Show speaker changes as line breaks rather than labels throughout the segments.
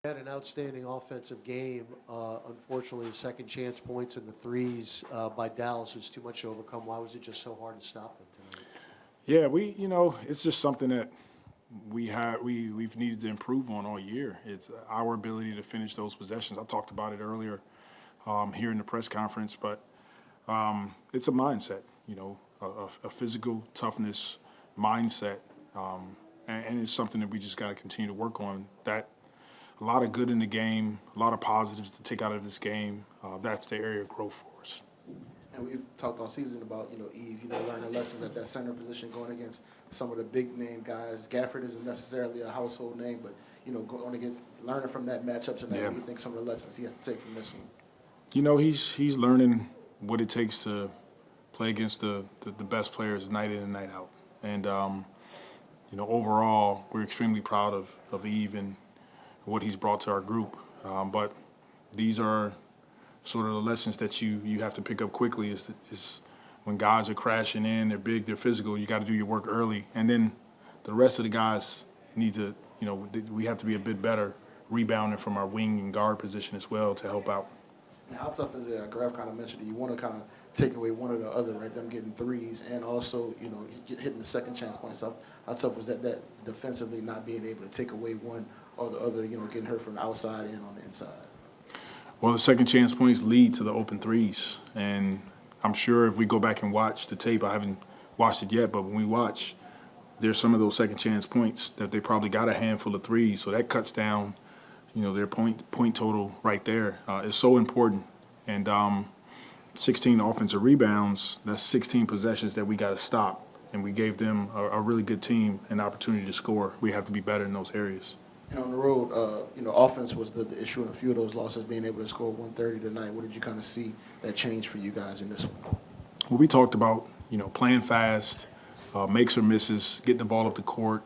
Had an outstanding offensive game. Unfortunately, second chance points and the threes by Dallas was too much to overcome. Why was it just so hard to stop them tonight?
Yeah, it's just something that we've needed to improve on all year. It's our ability to finish those possessions. I talked about it earlier here in the press conference, but it's a mindset, a physical toughness mindset, and it's something that we just got to continue to work on. That a lot of good in the game, a lot of positives to take out of this game. That's the area of growth for us.
And we've talked all season about, Eve, learning lessons at that center position, going against some of the big name guys. Gafford isn't necessarily a household name, but, going against, learning from that matchup tonight.
Yeah.
What do you think some of the lessons he has to take from this one?
He's learning what it takes to play against the best players night in and night out. And, overall, we're extremely proud of Eve and what he's brought to our group. But these are sort of the lessons that you have to pick up quickly is when guys are crashing in, they're big, they're physical, you got to do your work early. And then the rest of the guys need to, we have to be a bit better rebounding from our wing and guard position as well to help out.
And how tough is it? Graf kind of mentioned that you want to kind of take away one or the other, right? Them getting threes and also, hitting the second chance points up. How tough was that defensively not being able to take away one or the other, getting hurt from the outside and on the inside?
Well, the second chance points lead to the open threes. And I'm sure if we go back and watch the tape, I haven't watched it yet, but when we watch, there's some of those second chance points that they probably got a handful of threes. So that cuts down, their point total right there. It's so important. And 16 offensive rebounds, that's 16 possessions that we got to stop. And we gave them a really good team an opportunity to score. We have to be better in those areas.
And on the road, offense was the issue in a few of those losses, being able to score 130 tonight. What did you kind of see that change for you guys in this one?
Well, we talked about, playing fast, makes or misses, getting the ball up the court,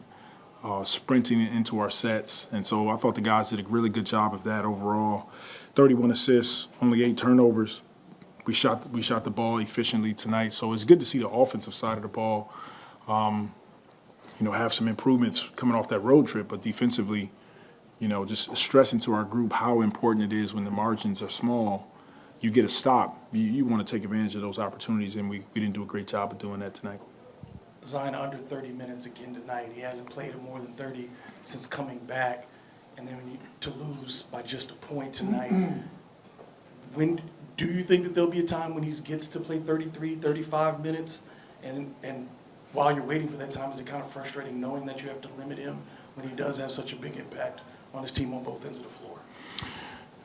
sprinting into our sets. And so I thought the guys did a really good job of that overall. 31 assists, only 8 turnovers. We shot the ball efficiently tonight. So it's good to see the offensive side of the ball have some improvements coming off that road trip, but defensively, just stressing to our group how important it is when the margins are small. You get a stop. You want to take advantage of those opportunities, and we didn't do a great job of doing that tonight.
Zion under 30 minutes again tonight. He hasn't played more than 30 since coming back. And then to lose by just a point tonight, when do you think that there'll be a time when he gets to play 33, 35 minutes? And while you're waiting for that time, is it kind of frustrating knowing that you have to limit him when he does have such a big impact on his team on both ends of the floor?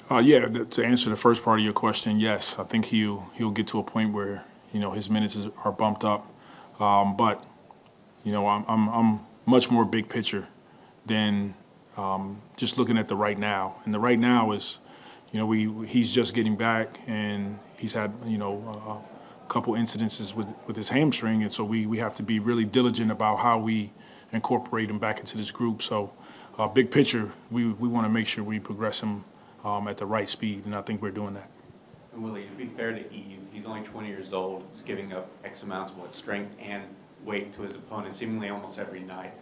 To answer the first part of your question, yes. I think he'll get to a point where, his minutes are bumped up. But I'm much more big picture than just looking at the right now. And the right now is, he's just getting back, and he's had, a couple incidences with his hamstring, and so we have to be really diligent about how we incorporate him back into this group. So big picture, we want to make sure we progress him at the right speed, and I think we're doing that.
And Willie, to be fair to Eve, he's only 20 years old. He's giving up X amounts of strength and weight to his opponent seemingly almost every night.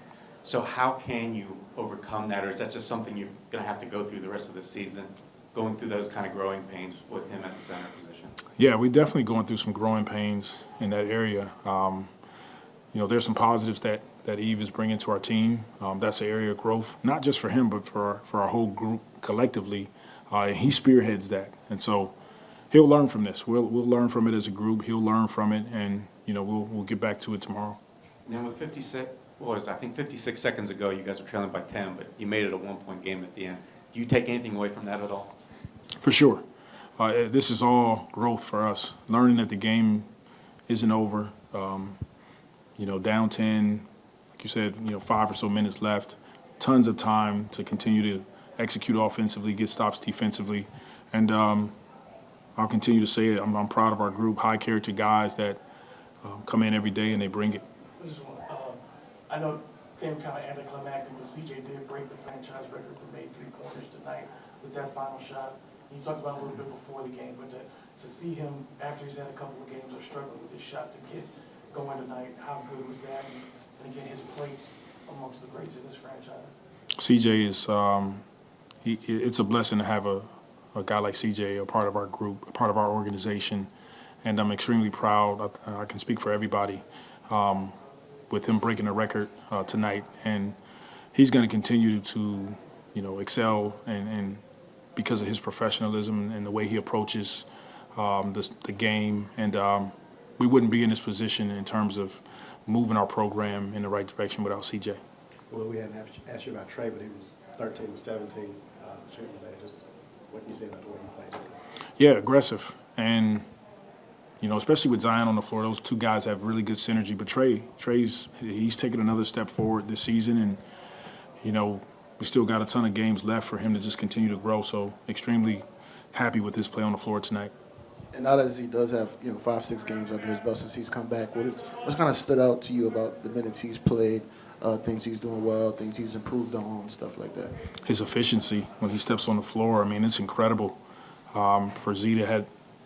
So how can you overcome that, or is that just something you're going to have to go through the rest of the season, going through those kind of growing pains with him at the center position?
Yeah, we're definitely going through some growing pains in that area. There's some positives that Eve is bringing to our team. That's an area of growth, not just for him, but for our whole group collectively. He spearheads that, and so he'll learn from this. We'll learn from it as a group. He'll learn from it, and we'll get back to it tomorrow.
And with 56 seconds ago, you guys were trailing by 10, but you made it a one-point game at the end. Do you take anything away from that at all?
For sure. This is all growth for us. Learning that the game isn't over. Down 10, like you said, 5 or so minutes left. Tons of time to continue to execute offensively, get stops defensively. And I'll continue to say it. I'm proud of our group, high-character guys that come in every day and they bring it.
I know it came kind of anticlimactic, but CJ did break the franchise record for made three-pointers tonight with that final shot. You talked about it a little bit before the game, but to see him after he's had a couple of games of struggling with his shot to get going tonight, how good was that? And again, his place amongst the greats in this franchise.
CJ is it's a blessing to have a guy like CJ, a part of our group, a part of our organization, and I'm extremely proud. I can speak for everybody with him breaking a record tonight, and he's going to continue to, excel and because of his professionalism and the way he approaches the game, and we wouldn't be in this position in terms of moving our program in the right direction without CJ.
Well, we hadn't asked you about Trey, but he was 13 to 17 shooting today. Just what can you say about the way he played today?
Yeah, aggressive, and especially with Zion on the floor, those two guys have really good synergy. But he's taken another step forward this season, and we still got a ton of games left for him to just continue to grow. So extremely happy with his play on the floor tonight.
And now that he does have 5-6 games under his belt since he's come back, what's kind of stood out to you about the minutes he's played, things he's doing well, things he's improved on, stuff like that?
His efficiency when he steps on the floor, it's incredible. For Z to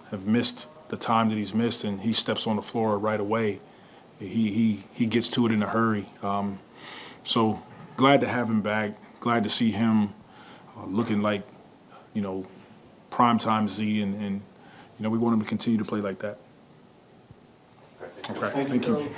have missed the time that he's missed, and he steps on the floor right away. He gets to it in a hurry. So glad to have him back. Glad to see him looking like primetime Z, and we want him to continue to play like that. Okay, thank you.